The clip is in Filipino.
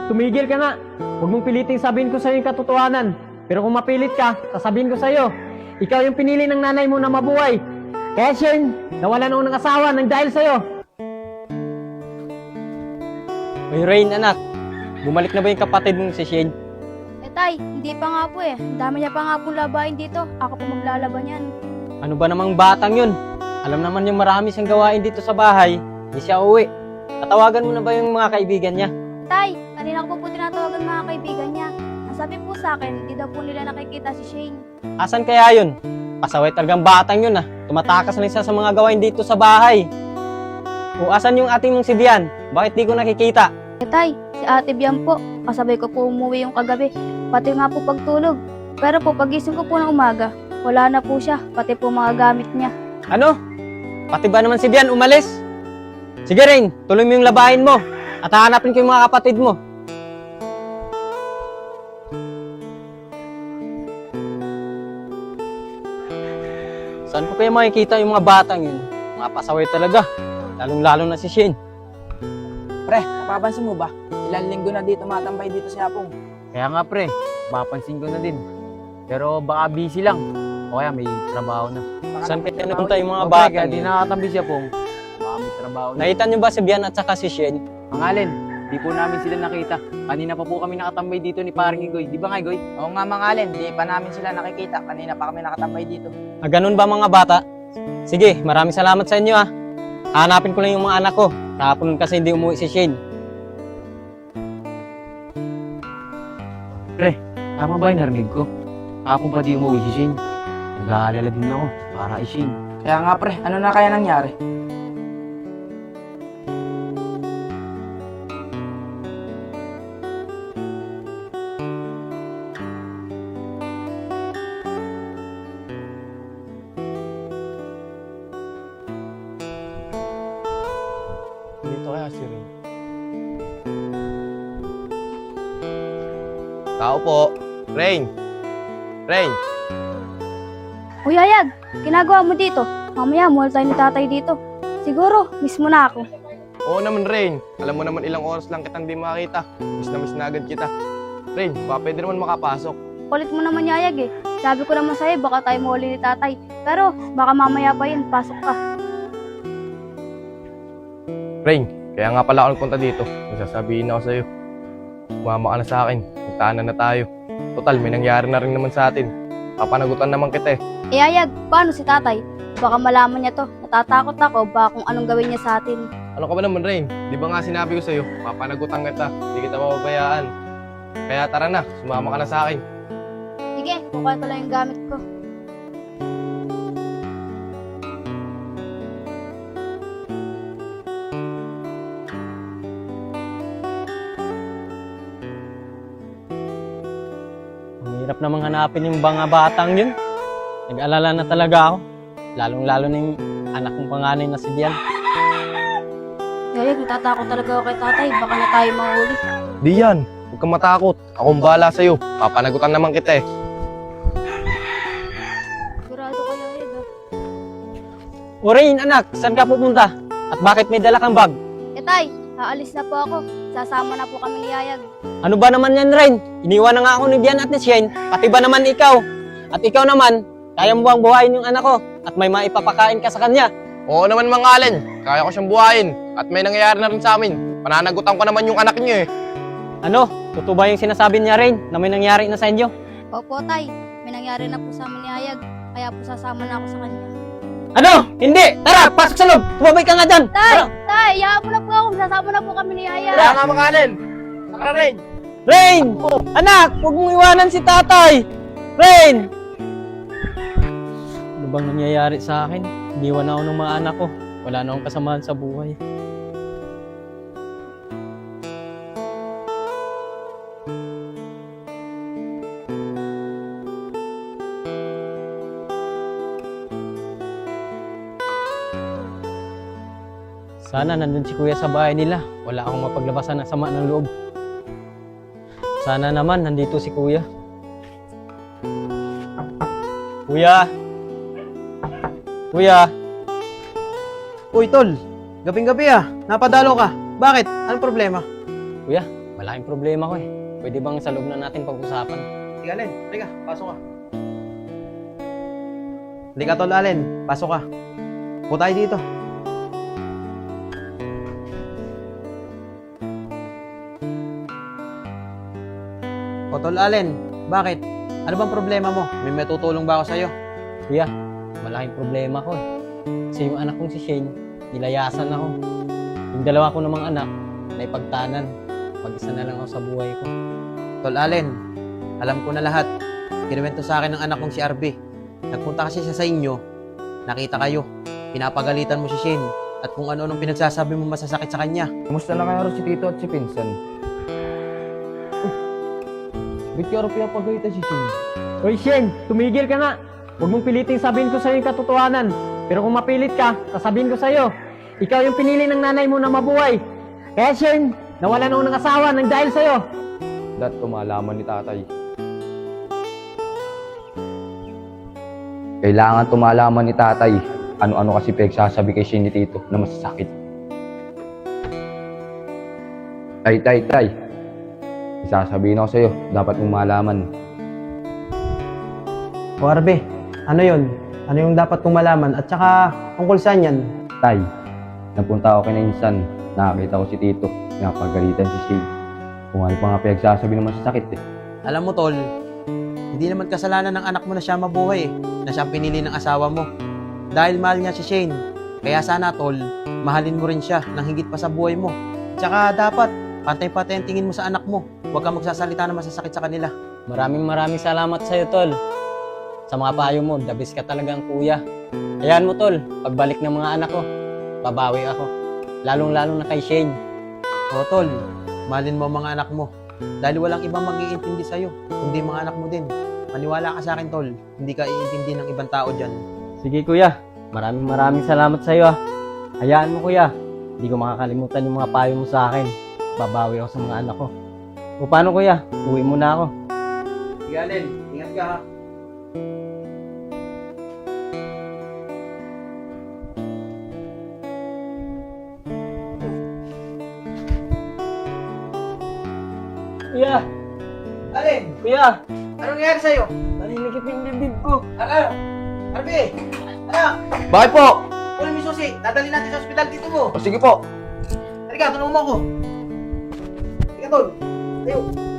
tumigil ka nga. Huwag mong piliting sabihin ko sa'yo yung katotohanan. Pero kung mapilit ka, sasabihin ko sa'yo, ikaw yung pinili ng nanay mo na mabuhay. Kaya Shane, nawalan ako ng asawa nang dahil sa'yo. Uy, Rain, anak. Bumalik na ba yung kapatid mong si Shane? Tay, hindi pa nga po eh. Ang dami niya pa nga pong labahin dito. Ako po maglalaban yan. Ano ba namang batang yun? Alam naman yung marami siyang gawain dito sa bahay. Hindi siya uwi. Tatawagan mo na ba yung mga kaibigan niya? Tay, kanina ko po tinatawagan mga kaibigan niya. Ang sabi po sa akin, hindi daw po nila nakikita si Shane. Asan kaya yun? Pasaway talagang batang yun ah. Tumatakas na siya sa mga gawain dito sa bahay. O asan yung ating mong si Dian? Bakit di ko nakikita? Tay, si Ate Bian po. Kasabay ko po umuwi yung kagabi. Pati nga po pagtulog. Pero po pagising ko po ng umaga, wala na po siya. Pati po mga gamit niya. Ano? Pati ba naman si Dian umalis? Sige Rain, tuloy mo yung labahin mo. At hahanapin ko yung mga kapatid mo. Saan ko kaya makikita yung mga batang yun? Mga pasaway talaga. Lalong-lalo na si Shane. Pre, napapansin mo ba? Ilang linggo na dito matambay dito si Apong. Kaya nga pre, mapansin ko na din. Pero baka busy lang. O kaya may trabaho na. Saan kaya napunta yung mga O, pre, kaya batang di yun? nakakatambi siya pong. Baka may trabaho na. Nakita niyo ba si Bian at saka si Shane? Ang Allen, di po namin sila nakita. Kanina pa po kami nakatambay dito ni paring Igoy. Di ba nga Igoy? Oo nga mga Allen, di pa namin sila nakikita. Kanina pa kami nakatambay dito. Ah, ganun ba mga bata? Sige, maraming salamat sa inyo ah. Hanapin ko lang yung mga anak ko. Kahapon kasi hindi umuwi si Shane. Tama ba yung narinig ko? Kapon pa di umuwi si Shane. Nag-aalala din ako para kay Shane. Kaya nga pre, ano na kaya nangyari? Dito kaya si Rain. Tao po. Rain! Rain! Uy, Ayag, ginagawa mo dito. Mamaya, muhal tayo ni tatay dito. Siguro, miss mo na ako. Oo naman, Rain. Alam mo naman ilang oras lang kitang di makita. Miss na agad kita. Rain, baka pwede naman makapasok. Kulit mo naman, Yayag eh. Sabi ko naman sa'yo, baka tayo muli ni tatay. Pero, baka mamaya pa yun, pasok ka. Rain, kaya nga pala ako nagpunta dito. Nagsasabihin ako sa'yo. Sumama ka na sa akin. Magtaanan na tayo. Total, may nangyari na rin naman sa atin. Papanagutan naman kita eh. Eh, Ayag, paano si tatay? Baka malaman niya to. Natatakot ako baka kung anong gawin niya sa atin. Ano ka ba naman, Rain? Di ba nga sinabi ko sa'yo, papanagutan kita. Hindi kita mababayaan. Kaya tara na, sumama ka na sa akin. Sige, kukuha ko lang yung gamit ko. Ang hirap namang hanapin yung mga batang yun. Nag-alala na talaga ako. Lalong-lalo na yung anak kong panganay na si Dian. Yayag, natatakot talaga ako kay tatay. Baka na tayo mahuli. Di yan. Huwag kang matakot. Akong bahala sa'yo. Papanagutan naman kita eh. Sigurado kayo, Ayag ah. O Rain, anak, saan ka pupunta? At bakit may dala kang bag? Eh, tay, aalis na po ako. Sasama na po kami ni Yayag. Ano ba naman yan, Rain? Iniwan na nga ako ni Dian at ni Shane. Pati ba naman ikaw? At ikaw naman, kaya mo bang buhayin yung anak ko? At may maipapakain ka sa kanya? Oo naman mga Allen. Kaya ko siyang buhayin. At may nangyayari na rin sa amin. Pananagutan ko naman yung anak niyo eh. Ano? Totoo ba yung sinasabi niya, Rain, na may nangyari na sa inyo? Opo, tay. May nangyari na po sa amin ni Yayag. Kaya po sasama na ako sa kanya. Ano? Hindi! Tara, pasok sa loob! Tumabay ka nga dyan! Tay! Tara! Tay! Hayaan mo na po ako. Sasama na po kami ni Yayag. Kaya nga mga Allen. Tara, Rain. Rain! Anak! Huwag mong iwanan si tatay! Rain! Ano bang nangyayari sa akin? Iniwan ako ng mga anak ko. Wala na akong kasamahan sa buhay. Sana nandun si kuya sa bahay nila. Wala akong mapaglabasan ng sama ng loob. Sana naman nandito si kuya. Kuya! Kuya! Uy, tol. Gabing-gabi ah. Napadalo ka. Bakit? Anong problema? Kuya, malaking problema ko eh. Pwede bang sa loob na natin pag-usapan? Sige, Allen. Halika, pasok ka. Halika, Tol Allen. Pasok ka. Upo tayo dito. O, Tol Allen, bakit? Ano bang problema mo? May matutulong ba ako sa'yo? Kuya, malaking problema ko eh. Kasi yung anak kong si Shane, nilayasan ako. Yung dalawa ko namang anak, naipagtanan. Mag-isa na lang ako sa buhay ko. Tol Allen, alam ko na lahat. Kinuwento sa akin ng anak kong si RB. Nagpunta kasi siya sa inyo, nakita kayo. Pinapagalitan mo si Shane at kung ano-anong pinagsasabi mo masasakit sa kanya. Kumusta na kaya si Tito at si Pinsan? Ba't kaya pinapagalitan si Shane? Hoy Shen, tumigil ka nga. Huwag mong piliting sabihin ko sa'yo yung katotohanan. Pero kung mapilit ka, sasabihin ko sa'yo, ikaw yung pinili ng nanay mo na mabuhay. Kaya Shen, nawalan ako ng asawa nang dahil sa'yo. Dad, tumalaman ni tatay. Kailangan tumalaman ni tatay. Ano-ano kasi pinagsasabi kay Shane ni Tito na masasakit. Tay. Isasabihin ako sa'yo, dapat mong malaman. O RB, ano yun? Ano yung dapat kong malaman? At saka, tungkol saan yan? Tay, napunta ako kay Insan. Nakakita ko si Tito. Napagalitan si Shane. Kung ano pa nga pinagsasabi na masasakit eh. Alam mo, Tol, hindi naman kasalanan ng anak mo na siya mabuhay na siya ang pinili ng asawa mo. Dahil mahal niya si Shane. Kaya sana, Tol, mahalin mo rin siya nang higit pa sa buhay mo. Tsaka dapat, pantay-pantay ang tingin mo sa anak mo. Huwag kang magsasalita na masasakit sa kanila. Maraming salamat sa'yo, Tol. Sa mga payo mo, the best ka talagang kuya. Hayaan mo, Tol, pagbalik ng mga anak ko, babawi ako. Lalong-lalong na kay Shane. O, Tol, mahalin mo ang mga anak mo. Dahil walang ibang mag-iintindi sa'yo, kundi mga anak mo din. Maniwala ka sa akin, Tol. Hindi ka iintindi ng ibang tao dyan. Sige, kuya. Maraming salamat sa'yo, ah. Hayaan mo, kuya. Hindi ko makakalimutan yung mga payo mo sa akin. Babawi ako sa mga anak ko. O paano, kuya? Uwi muna ako. Sige, Allen. Ingat ka, ha? Kuya! Allen, Kuya! anong nangyari sa'yo? Naninikip yung dibdib ko. Ano? Harvey! Anak! Bakit po? Kunin mo yung susi. Dadali natin sa ospital dito mo. O sige po. Halika, tulungan mo ako. Halika, Tol. Tayo.